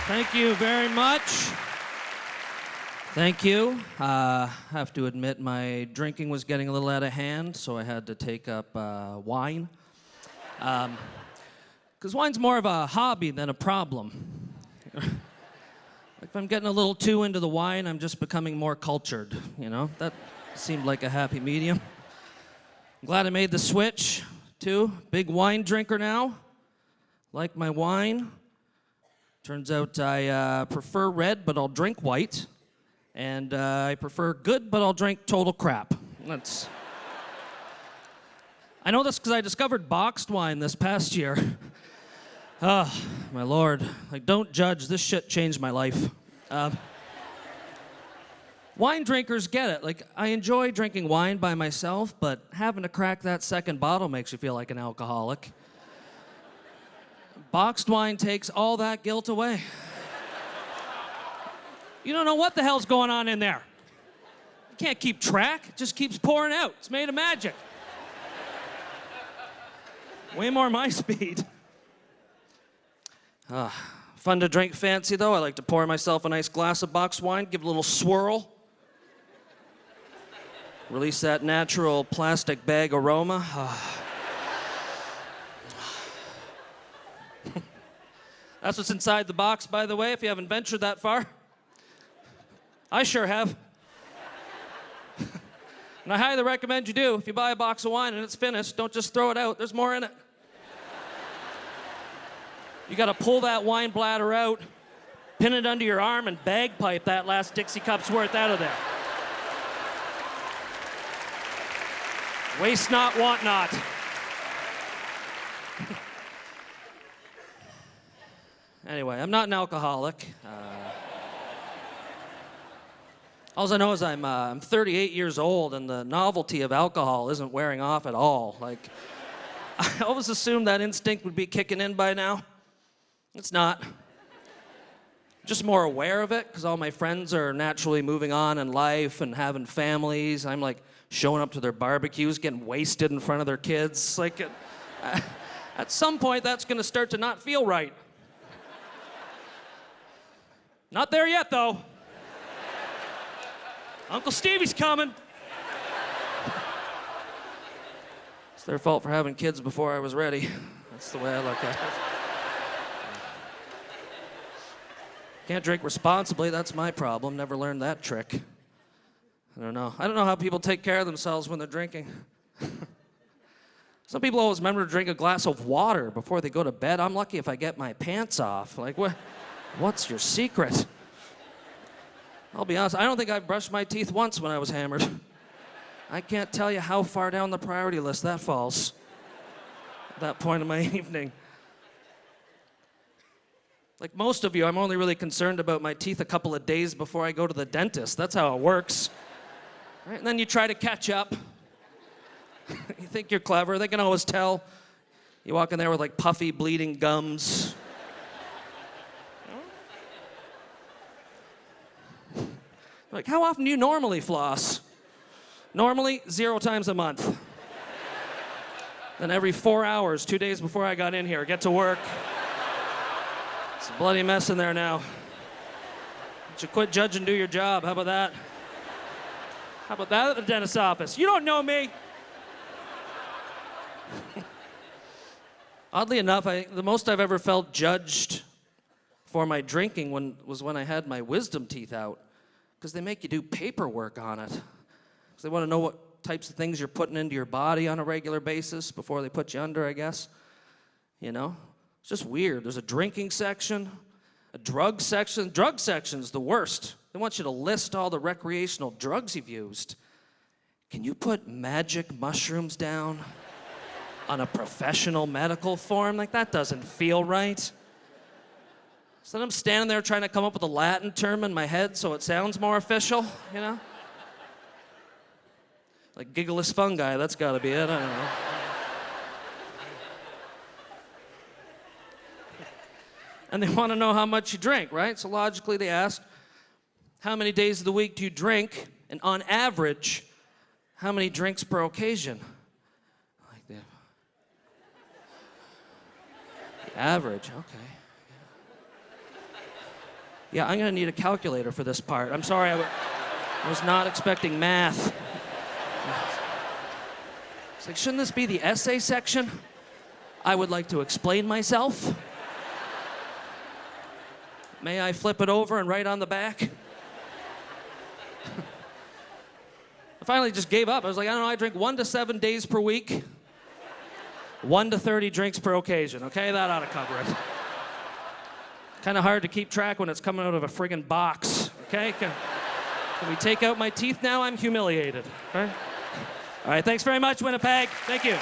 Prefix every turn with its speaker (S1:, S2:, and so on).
S1: Thank you very much. Thank you. I have to admit my drinking was getting a little out of hand, so I had to take up wine. Because wine's more of a hobby than a problem. If I'm getting a little too into the wine, I'm just becoming more cultured, you know? That seemed like a happy medium. I'm glad I made the switch, too. Big wine drinker now. Like my wine. Turns out I prefer red, but I'll drink white. And I prefer good, but I'll drink total crap. I know this because I discovered boxed wine this past year. Oh, my Lord. Like, don't judge. This shit changed my life. Wine drinkers get it. Like, I enjoy drinking wine by myself, but having to crack that second bottle makes you feel like an alcoholic. Boxed wine takes all that guilt away. You don't know what the hell's going on in there. You can't keep track. It just keeps pouring out. It's made of magic. Way more my speed. Fun to drink fancy, though. I like to pour myself a nice glass of boxed wine, give it a little swirl. Release that natural plastic bag aroma. That's what's inside the box, by the way, if you haven't ventured that far. I sure have. And I highly recommend you do. If you buy a box of wine and it's finished, don't just throw it out. There's more in it. You gotta pull that wine bladder out, pin it under your arm, and bagpipe that last Dixie cup's worth out of there. Waste not, want not. Anyway, I'm not an alcoholic. All I know is I'm 38 years old, and the novelty of alcohol isn't wearing off at all. Like, I always assumed that instinct would be kicking in by now. It's not. Just more aware of it, because all my friends are naturally moving on in life and having families. I'm like showing up to their barbecues, getting wasted in front of their kids. Like, at some point, that's going to start to not feel right. Not there yet, though. Uncle Stevie's coming. It's their fault for having kids before I was ready. That's the way I look at it. Can't drink responsibly, that's my problem. Never learned that trick. I don't know how people take care of themselves when they're drinking. Some people always remember to drink a glass of water before they go to bed. I'm lucky if I get my pants off. Like, what's your secret? I'll be honest, I don't think I've brushed my teeth once when I was hammered. I can't tell you how far down the priority list that falls at that point in my evening. Like most of you, I'm only really concerned about my teeth a couple of days before I go to the dentist. That's how it works. Right? And then you try to catch up. You think you're clever. They can always tell. You walk in there with like puffy, bleeding gums. Like, how often do you normally floss? Normally, 0 times a month. Then every 4 hours, 2 days before I got in here, get to work. It's a bloody mess in there now. You should quit judging and do your job. How about that? How about that at the dentist's office? You don't know me. Oddly enough, the most I've ever felt judged for my drinking was when I had my wisdom teeth out. Because they make you do paperwork on it. Because they want to know what types of things you're putting into your body on a regular basis before they put you under, I guess. You know? It's just weird. There's a drinking section, a drug section. Drug section's the worst. They want you to list all the recreational drugs you've used. Can you put magic mushrooms down on a professional medical form? Like, that doesn't feel right. So then I'm standing there trying to come up with a Latin term in my head so it sounds more official, you know? Like gigglus fungi, that's gotta be it, I don't know. And they want to know how much you drink, right? So logically they ask, how many days of the week do you drink? And on average, how many drinks per occasion? Like the average, okay. Yeah, I'm gonna need a calculator for this part. I'm sorry, I was not expecting math. It's like, shouldn't this be the essay section? I would like to explain myself. May I flip it over and write on the back? I finally just gave up. I was like, I don't know, I drink 1 to 7 days per week. 1 to 30 drinks per occasion, okay? That ought to cover it. Kind of hard to keep track when it's coming out of a friggin' box, okay? Can we take out my teeth now? I'm humiliated, okay? All right, thanks very much, Winnipeg. Thank you.